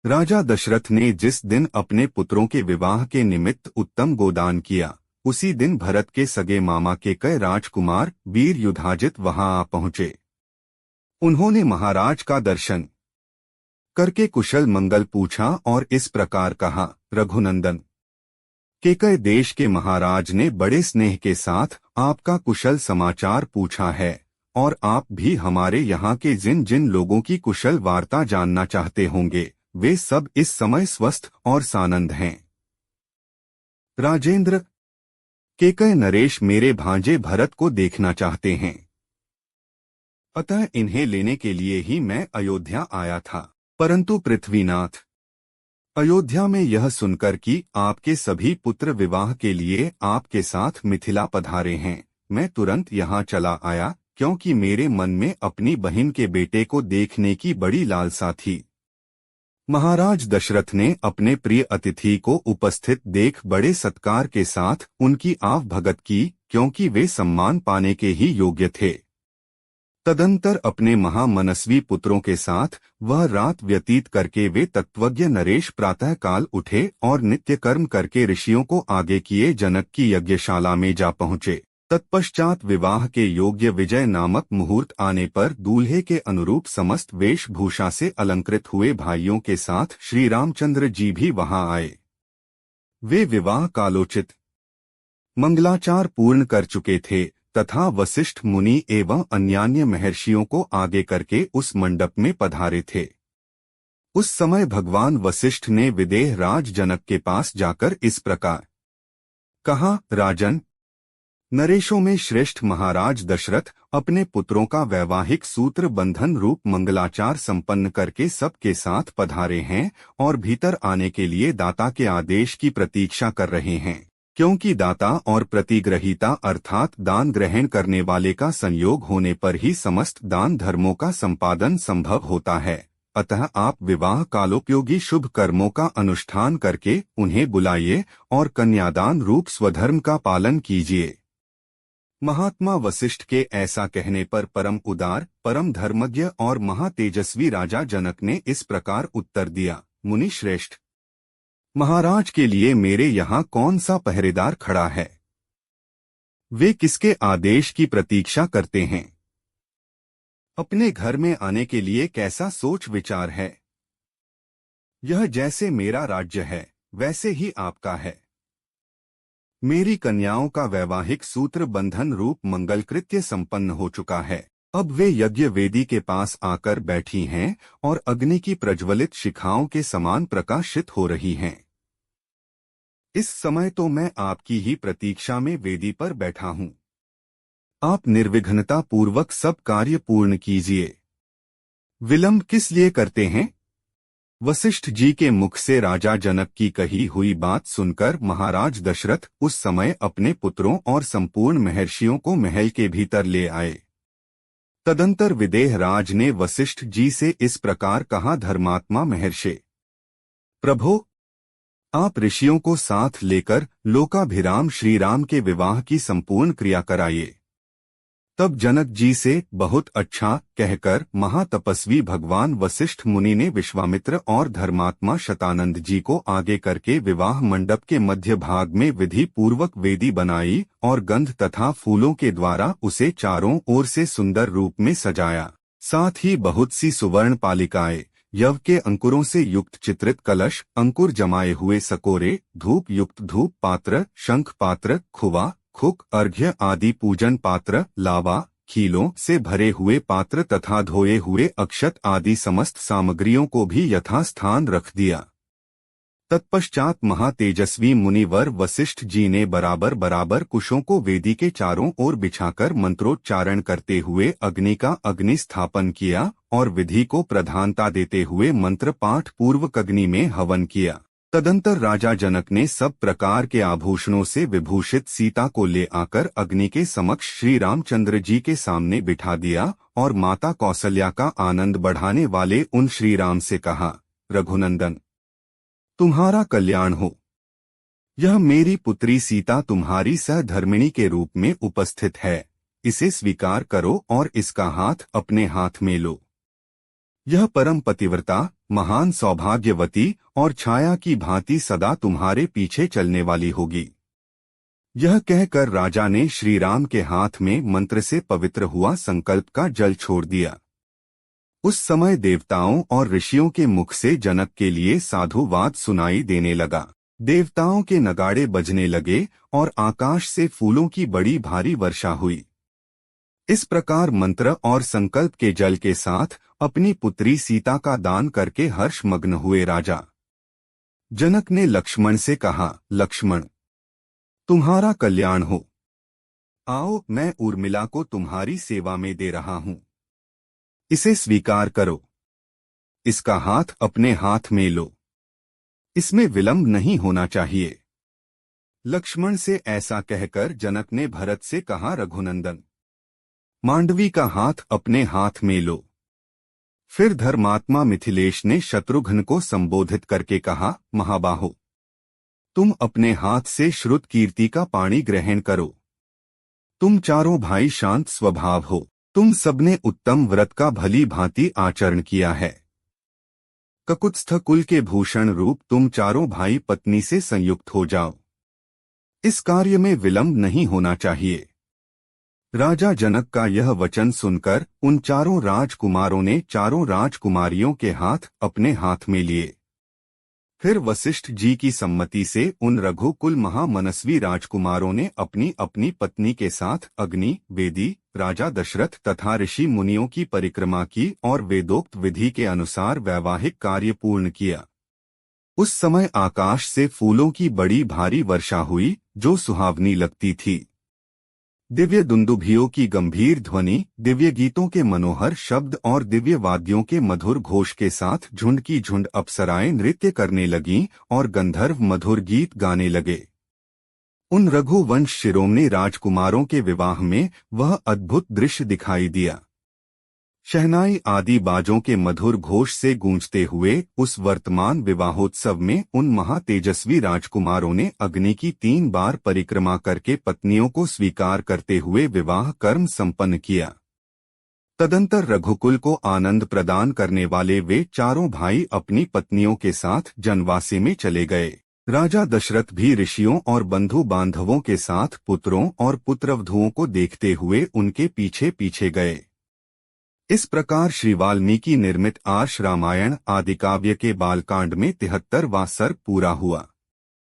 राजा दशरथ ने जिस दिन अपने पुत्रों के विवाह के निमित्त उत्तम गोदान किया, उसी दिन भरत के सगे मामा के कई राजकुमार वीर युधाजित वहां आ पहुंचे। उन्होंने महाराज का दर्शन करके कुशल मंगल पूछा और इस प्रकार कहा, रघुनंदन, केकय देश के महाराज ने बड़े स्नेह के साथ आपका कुशल समाचार पूछा है और आप भी हमारे यहाँ के जिन जिन लोगों की कुशल वार्ता जानना चाहते होंगे वे सब इस समय स्वस्थ और सानंद हैं। राजेंद्र, केकय नरेश मेरे भांजे भरत को देखना चाहते हैं, अतः इन्हें लेने के लिए ही मैं अयोध्या आया था। परंतु पृथ्वीनाथ, अयोध्या में यह सुनकर कि आपके सभी पुत्र विवाह के लिए आपके साथ मिथिला पधारे हैं, मैं तुरंत यहाँ चला आया, क्योंकि मेरे मन में अपनी बहन के बेटे को देखने की बड़ी लालसा थी। महाराज दशरथ ने अपने प्रिय अतिथि को उपस्थित देख बड़े सत्कार के साथ उनकी आव भगत की, क्योंकि वे सम्मान पाने के ही योग्य थे। तदंतर अपने महामनस्वी पुत्रों के साथ वह रात व्यतीत करके वे तत्वज्ञ नरेश प्रातःकाल उठे और नित्य कर्म करके ऋषियों को आगे किए जनक की यज्ञशाला में जा पहुँचे। तत्पश्चात विवाह के योग्य विजय नामक मुहूर्त आने पर दूल्हे के अनुरूप समस्त वेशभूषा से अलंकृत हुए भाइयों के साथ श्री रामचंद्र जी भी वहां आए। वे विवाह कालोचित मंगलाचार पूर्ण कर चुके थे तथा वशिष्ठ मुनि एवं अन्यान्य महर्षियों को आगे करके उस मंडप में पधारे थे। उस समय भगवान वशिष्ठ ने विदेह राज जनक के पास जाकर इस प्रकार कहा, राजन, नरेशों में श्रेष्ठ महाराज दशरथ अपने पुत्रों का वैवाहिक सूत्र बंधन रूप मंगलाचार संपन्न करके सबके साथ पधारे हैं और भीतर आने के लिए दाता के आदेश की प्रतीक्षा कर रहे हैं, क्योंकि दाता और प्रतिग्रहीता अर्थात दान ग्रहण करने वाले का संयोग होने पर ही समस्त दान धर्मों का संपादन संभव होता है। अतः आप विवाह कालोपयोगी शुभ कर्मों का अनुष्ठान करके उन्हें बुलाइए और कन्यादान रूप स्वधर्म का पालन कीजिए। महात्मा वशिष्ठ के ऐसा कहने पर परम उदार, परम धर्मज्ञ और महातेजस्वी राजा जनक ने इस प्रकार उत्तर दिया, मुनि श्रेष्ठ, महाराज के लिए मेरे यहाँ कौन सा पहरेदार खड़ा है? वे किसके आदेश की प्रतीक्षा करते हैं? अपने घर में आने के लिए कैसा सोच विचार है? यह जैसे मेरा राज्य है वैसे ही आपका है। मेरी कन्याओं का वैवाहिक सूत्र बंधन रूप मंगल कृत्य संपन्न हो चुका है। अब वे यज्ञ वेदी के पास आकर बैठी हैं और अग्नि की प्रज्वलित शिखाओं के समान प्रकाशित हो रही हैं। इस समय तो मैं आपकी ही प्रतीक्षा में वेदी पर बैठा हूँ। आप निर्विघ्नता पूर्वक सब कार्य पूर्ण कीजिए। विलंब किस लिए करते हैं? वशिष्ठ जी के मुख से राजा जनक की कही हुई बात सुनकर महाराज दशरथ उस समय अपने पुत्रों और संपूर्ण महर्षियों को महल के भीतर ले आए। तदंतर विदेह राज ने वशिष्ठ जी से इस प्रकार कहा, धर्मात्मा महर्षि, प्रभो, आप ऋषियों को साथ लेकर लोकाभिराम श्री राम के विवाह की संपूर्ण क्रिया कराइए। तब जनक जी से बहुत अच्छा कहकर महातपस्वी भगवान वशिष्ठ मुनि ने विश्वामित्र और धर्मात्मा शतानंद जी को आगे करके विवाह मंडप के मध्य भाग में विधि पूर्वक वेदी बनाई और गंध तथा फूलों के द्वारा उसे चारों ओर से सुंदर रूप में सजाया। साथ ही बहुत सी सुवर्ण पालिकाएं, यव के अंकुरों से युक्त चित्रित कलश, अंकुर जमाए हुए सकोरे, धूप युक्त धूप पात्र, शंख पात्र, खुवा, खुक, अर्घ्य आदि पूजन पात्र, लावा, खीलों से भरे हुए पात्र तथा धोए हुए अक्षत आदि समस्त सामग्रियों को भी यथास्थान रख दिया। तत्पश्चात महातेजस्वी मुनिवर वशिष्ठ जी ने बराबर बराबर कुशों को वेदी के चारों ओर बिछाकर मंत्रोच्चारण करते हुए अग्नि का अग्नि स्थापन किया और विधि को प्रधानता देते हुए मंत्र पाठ पूर्वक अग्नि में हवन किया। तदंतर राजा जनक ने सब प्रकार के आभूषणों से विभूषित सीता को ले आकर अग्नि के समक्ष श्री रामचंद्र जी के सामने बिठा दिया और माता कौसल्या का आनंद बढ़ाने वाले उन श्री राम से कहा, रघुनंदन, तुम्हारा कल्याण हो। यह मेरी पुत्री सीता तुम्हारी सहधर्मिणी के रूप में उपस्थित है, इसे स्वीकार करो और इसका हाथ अपने हाथ में लो। यह परम पतिव्रता, महान सौभाग्यवती और छाया की भांति सदा तुम्हारे पीछे चलने वाली होगी। यह कहकर राजा ने श्री राम के हाथ में मंत्र से पवित्र हुआ संकल्प का जल छोड़ दिया। उस समय देवताओं और ऋषियों के मुख से जनक के लिए साधुवाद सुनाई देने लगा। देवताओं के नगाड़े बजने लगे और आकाश से फूलों की बड़ी भारी वर्षा हुई। इस प्रकार मंत्र और संकल्प के जल के साथ अपनी पुत्री सीता का दान करके हर्षमग्न हुए राजा जनक ने लक्ष्मण से कहा, लक्ष्मण, तुम्हारा कल्याण हो। आओ, मैं उर्मिला को तुम्हारी सेवा में दे रहा हूं। इसे स्वीकार करो। इसका हाथ अपने हाथ में लो। इसमें विलंब नहीं होना चाहिए। लक्ष्मण से ऐसा कहकर जनक ने भरत से कहा, रघुनंदन, मांडवी का हाथ अपने हाथ में लो। फिर धर्मात्मा मिथिलेश ने शत्रुघ्न को संबोधित करके कहा, महाबाहो, तुम अपने हाथ से श्रुत कीर्ति का पानी ग्रहण करो। तुम चारों भाई शांत स्वभाव हो। तुम सबने उत्तम व्रत का भली भांति आचरण किया है। ककुत्स्थ कुल के भूषण रूप तुम चारों भाई पत्नी से संयुक्त हो जाओ। इस कार्य में विलंब नहीं होना चाहिए। राजा जनक का यह वचन सुनकर उन चारों राजकुमारों ने चारों राजकुमारियों के हाथ अपने हाथ में लिए। फिर वशिष्ठ जी की सम्मति से उन रघुकुल महामनस्वी राजकुमारों ने अपनी अपनी पत्नी के साथ अग्नि, वेदी, राजा दशरथ तथा ऋषि मुनियों की परिक्रमा की और वेदोक्त विधि के अनुसार वैवाहिक कार्य पूर्ण किया। उस समय आकाश से फूलों की बड़ी भारी वर्षा हुई, जो सुहावनी लगती थी। दिव्य दुंदुभियों की गंभीर ध्वनि, दिव्य गीतों के मनोहर शब्द और दिव्य वाद्यों के मधुर घोष के साथ झुंड की झुंड अप्सराएं नृत्य करने लगीं और गंधर्व मधुर गीत गाने लगे। उन रघुवंश शिरोमणि राजकुमारों के विवाह में वह अद्भुत दृश्य दिखाई दिया। शहनाई आदि बाजों के मधुर घोष से गूंजते हुए उस वर्तमान विवाहोत्सव में उन महातेजस्वी राजकुमारों ने अग्नि की 3 बार परिक्रमा करके पत्नियों को स्वीकार करते हुए विवाह कर्म संपन्न किया। तदंतर रघुकुल को आनंद प्रदान करने वाले वे चारों भाई अपनी पत्नियों के साथ जनवासे में चले गए। राजा दशरथ भी ऋषियों और बंधु बांधवों के साथ पुत्रों और पुत्रवधुओं को देखते हुए उनके पीछे पीछे गए। इस प्रकार श्री वाल्मीकि निर्मित आर्ष रामायण आदिकाव्य के बालकांड में 73वां सर्ग पूरा हुआ।